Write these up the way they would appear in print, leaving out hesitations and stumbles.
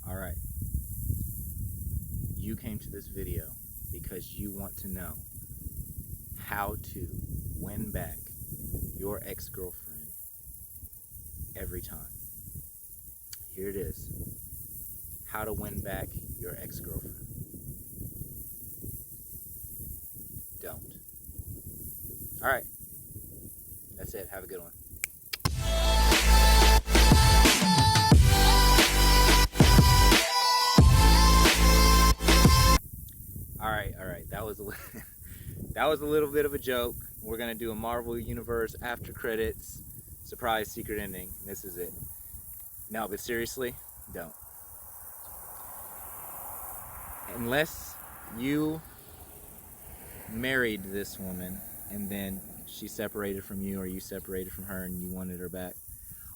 Alright, you came to this video because you want to know how to win back your ex-girlfriend every time. Here it is. How to win back your ex-girlfriend. Don't. Alright, that's it. Have a good one. Alright, that was a little bit of a joke. We're gonna do a Marvel Universe after credits surprise secret ending. This is it. No, but seriously, don't. Unless you married this woman and then she separated from you, or you separated from her and you wanted her back,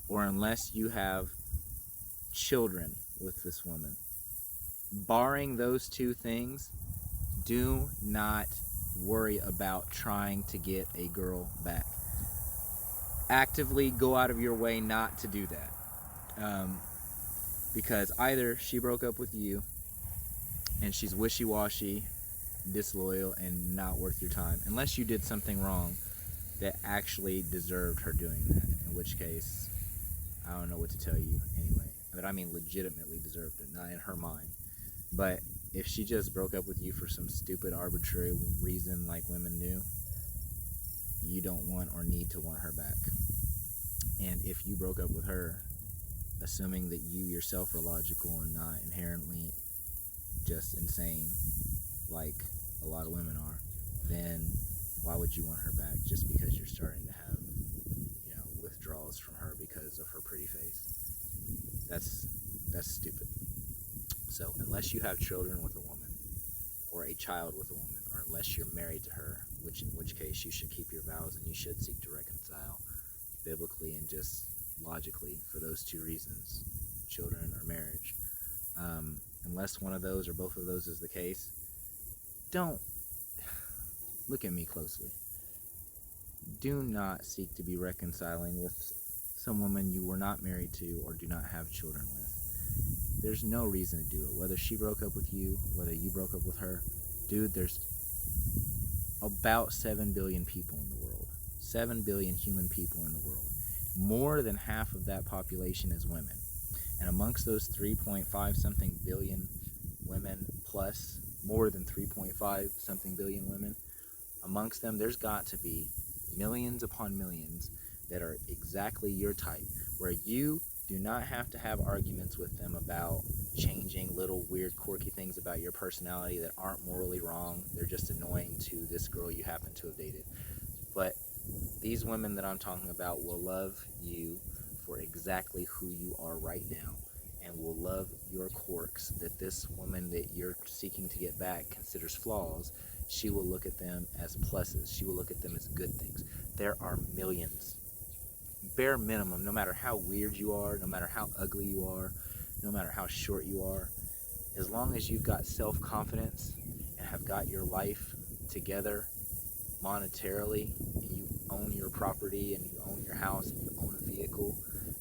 or unless you have children with this woman, barring those two things, do not worry about trying to get a girl back. Actively go out of your way not to do that, because either she broke up with you and she's wishy-washy, disloyal, and not worth your time, unless you did something wrong that actually deserved her doing that, in which case I don't know what to tell you anyway. But I mean legitimately deserved it, not in her mind. But if she just broke up with you for some stupid arbitrary reason like women do, you don't want or need to want her back. And if you broke up with her assuming that you yourself are logical and not inherently just insane like a lot of women are, then why would you want her back just because you're starting to have, withdrawals from her because of her pretty face? That's stupid. So unless you have children with a woman, or a child with a woman, or unless you're married to her, in which case you should keep your vows and you should seek to reconcile biblically and just logically for those two reasons, children or marriage. Unless one of those or both of those is the case, don't look at me closely. Do not seek to be reconciling with some woman you were not married to or do not have children with. There's no reason to do it. Whether she broke up with you, whether you broke up with her, dude, there's about 7 billion people in the world. 7 billion human people in the world. More than half of that population is women. And amongst those 3.5 something billion women, plus more than 3.5 something billion women, amongst them there's got to be millions upon millions that are exactly your type, where you do not have to have arguments with them about changing little weird quirky things about your personality that aren't morally wrong. They're just annoying to this girl you happen to have dated. But these women that I'm talking about will love you for exactly who you are right now, and will love your quirks that this woman that you're seeking to get back considers flaws. She will look at them as pluses. She will look at them as good things. There are millions. Bare minimum, no matter how weird you are, no matter how ugly you are, no matter how short you are, as long as you've got self-confidence and have got your life together monetarily, and you own your property and you own your house and you own a vehicle,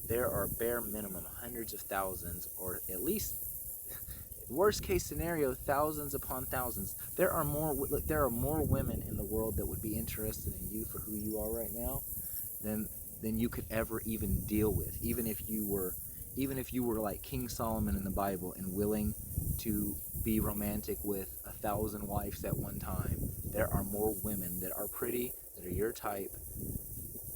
there are bare minimum hundreds of thousands, or at least worst case scenario, thousands upon thousands. There are more women in the world that would be interested in you for who you are right now than you could ever even deal with. Even if you were like King Solomon in the Bible and willing to be romantic with 1,000 wives at one time, there are more women that are pretty, that are your type,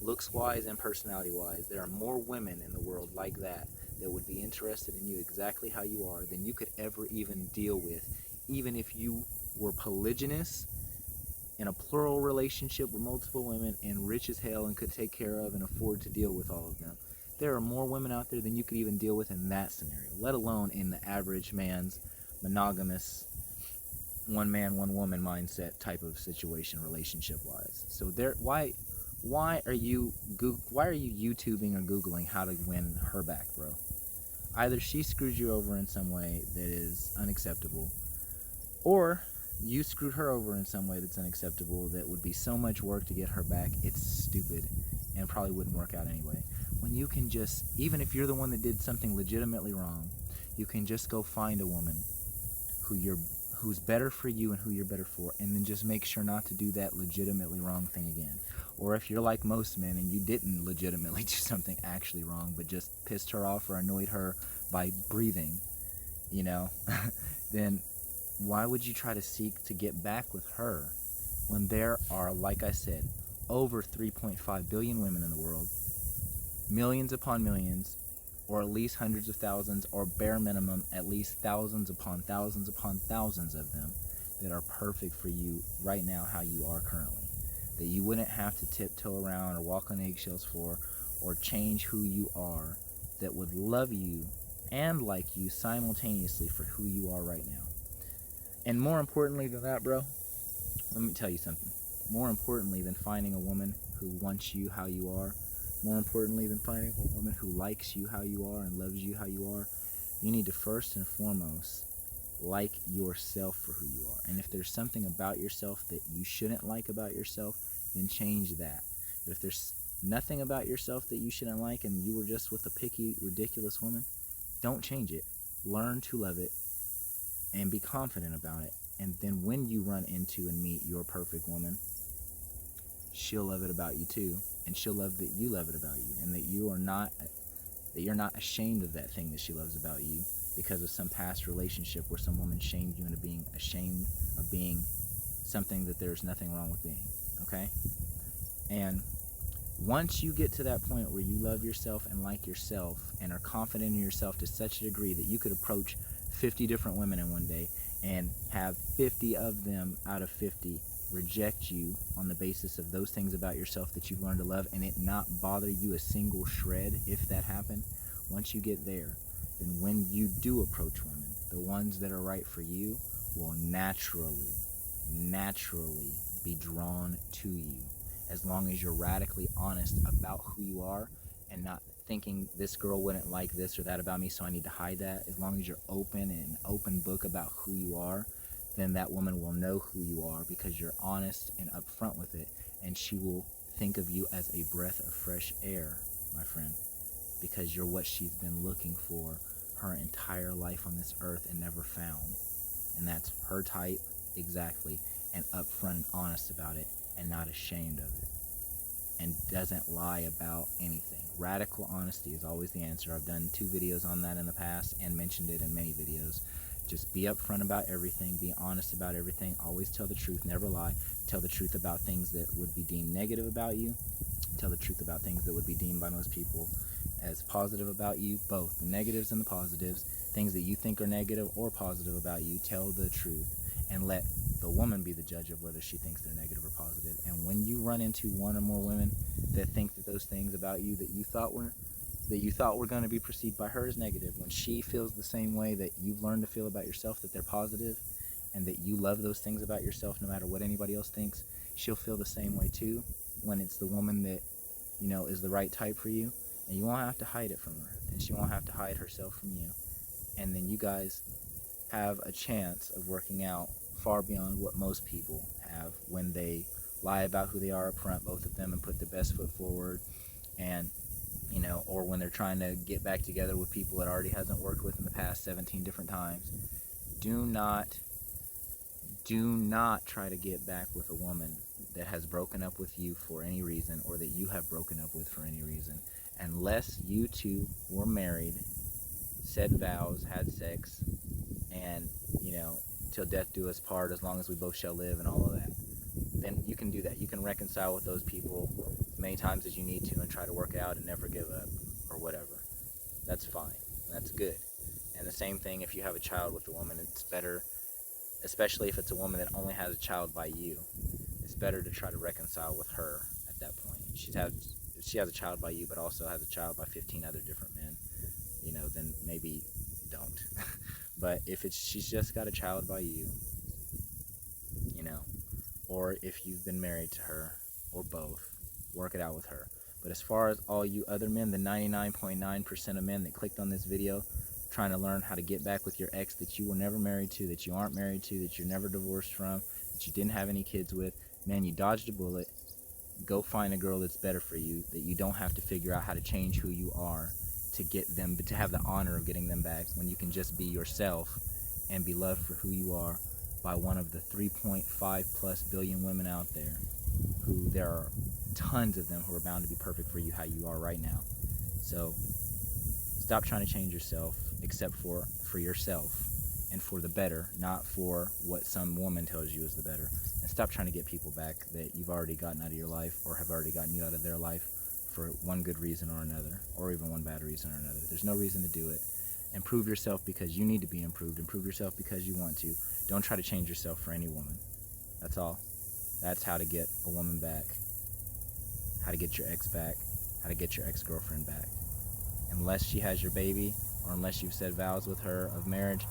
looks wise and personality wise. There are more women in the world like that would be interested in you exactly how you are than you could ever even deal with, even if you were polygynous in a plural relationship with multiple women and rich as hell and could take care of and afford to deal with all of them. There are more women out there than you could even deal with in that scenario, let alone in the average man's monogamous one man, one woman mindset type of situation relationship wise. So why are you YouTubing or Googling how to win her back, bro? Either she screwed you over in some way that is unacceptable, or you screwed her over in some way that's unacceptable that would be so much work to get her back, it's stupid and probably wouldn't work out anyway. When you can just, even if you're the one that did something legitimately wrong, You can just go find a woman who's better for you and who you're better for, and then just make sure not to do that legitimately wrong thing again. Or if you're like most men and you didn't legitimately do something actually wrong, but just pissed her off or annoyed her by breathing, you know, then why would you try to seek to get back with her when there are, like I said, over 3.5 billion women in the world, millions upon millions, or at least hundreds of thousands, or bare minimum, at least thousands upon thousands upon thousands of them that are perfect for you right now how you are currently, that you wouldn't have to tiptoe around or walk on eggshells for, or change who you are, that would love you and like you simultaneously for who you are right now. And more importantly than that, bro, let me tell you something. More importantly than finding a woman who wants you how you are, more importantly than finding a woman who likes you how you are and loves you how you are, you need to first and foremost like yourself for who you are. And if there's something about yourself that you shouldn't like about yourself, then change that. But if there's nothing about yourself that you shouldn't like and you were just with a picky, ridiculous woman, don't change it. Learn to love it and be confident about it. And then when you run into and meet your perfect woman, she'll love it about you too, and she'll love that you love it about you, and that you're not ashamed of that thing that she loves about you because of some past relationship where some woman shamed you into being ashamed of being something that there's nothing wrong with being. Okay? And once you get to that point where you love yourself and like yourself and are confident in yourself to such a degree that you could approach 50 different women in one day and have 50 of them out of 50 reject you on the basis of those things about yourself that you've learned to love, and it not bother you a single shred if that happened, once you get there, then when you do approach women, the ones that are right for you will naturally be drawn to you, as long as you're radically honest about who you are and not thinking this girl wouldn't like this or that about me, so I need to hide that. As long as you're open and an open book about who you are, then that woman will know who you are because you're honest and upfront with it, and she will think of you as a breath of fresh air, my friend, because you're what she's been looking for her entire life on this earth and never found. And that's her type exactly, and upfront and honest about it and not ashamed of it, and doesn't lie about anything. Radical honesty is always the answer. I've done 2 videos on that in the past and mentioned it in many videos. Just be upfront about everything, be honest about everything, always tell the truth, never lie. Tell the truth about things that would be deemed negative about you. Tell the truth about things that would be deemed by most people as positive about you, both the negatives and the positives. Things that you think are negative or positive about you, tell the truth, and let the woman be the judge of whether she thinks they're negative or positive. And when you run into one or more women that think that those things about you that you thought were going to be perceived by her as negative, when she feels the same way that you've learned to feel about yourself, that they're positive, and that you love those things about yourself no matter what anybody else thinks, she'll feel the same way too when it's the woman that, you know, is the right type for you. And you won't have to hide it from her, and she won't have to hide herself from you. And then you guys have a chance of working out far beyond what most people have when they lie about who they are up front, both of them, and put their best foot forward. And you know, or when they're trying to get back together with people it already hasn't worked with in the past 17 different times. Do not try to get back with a woman that has broken up with you for any reason, or that you have broken up with for any reason, unless you two were married, said vows, had sex, and, you know, till death do us part, as long as we both shall live, and all of that. Then you can do that. You can reconcile with those people as many times as you need to and try to work it out and never give up or whatever. That's fine. That's good. And the same thing if you have a child with a woman. It's better, especially if it's a woman that only has a child by you, it's better to try to reconcile with her at that point. If she has a child by you but also has a child by 15 other different men, you know, then maybe don't. But if she's just got a child by you, you know, or if you've been married to her, or both, work it out with her. But as far as all you other men, the 99.9% of men that clicked on this video trying to learn how to get back with your ex that you were never married to, that you aren't married to, that you're never divorced from, that you didn't have any kids with, man, you dodged a bullet. Go find a girl that's better for you, that you don't have to figure out how to change who you are to get them, to have the honor of getting them back, when you can just be yourself and be loved for who you are by one of the 3.5+ billion women out there, who there are tons of them who are bound to be perfect for you how you are right now. So stop trying to change yourself, except for yourself and for the better, not for what some woman tells you is the better. And stop trying to get people back that you've already gotten out of your life, or have already gotten you out of their life, for one good reason or another, or even one bad reason or another. There's no reason to do it. Improve yourself because you need to be improved. Improve yourself because you want to. Don't try to change yourself for any woman. That's all. That's how to get a woman back. How to get your ex back. How to get your ex-girlfriend back. Unless she has your baby, or unless you've said vows with her of marriage,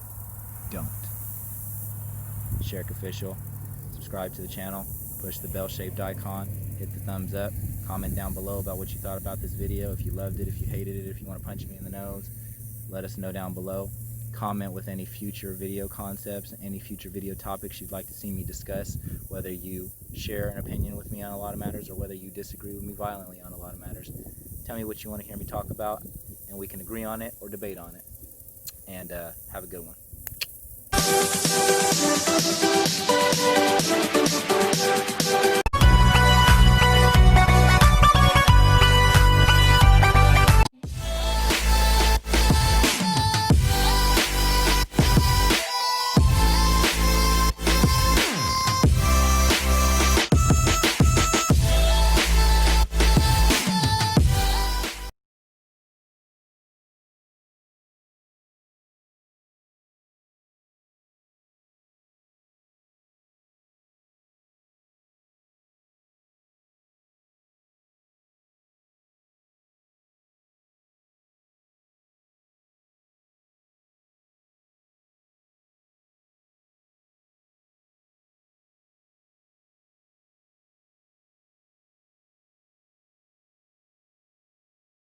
don't. Sherrick Official. Subscribe to the channel. Push the bell-shaped icon. Hit the thumbs up. Comment down below about what you thought about this video. If you loved it, if you hated it, if you want to punch me in the nose, let us know down below. Comment with any future video concepts, any future video topics you'd like to see me discuss, whether you share an opinion with me on a lot of matters or whether you disagree with me violently on a lot of matters. Tell me what you want to hear me talk about, and we can agree on it or debate on it. And have a good one.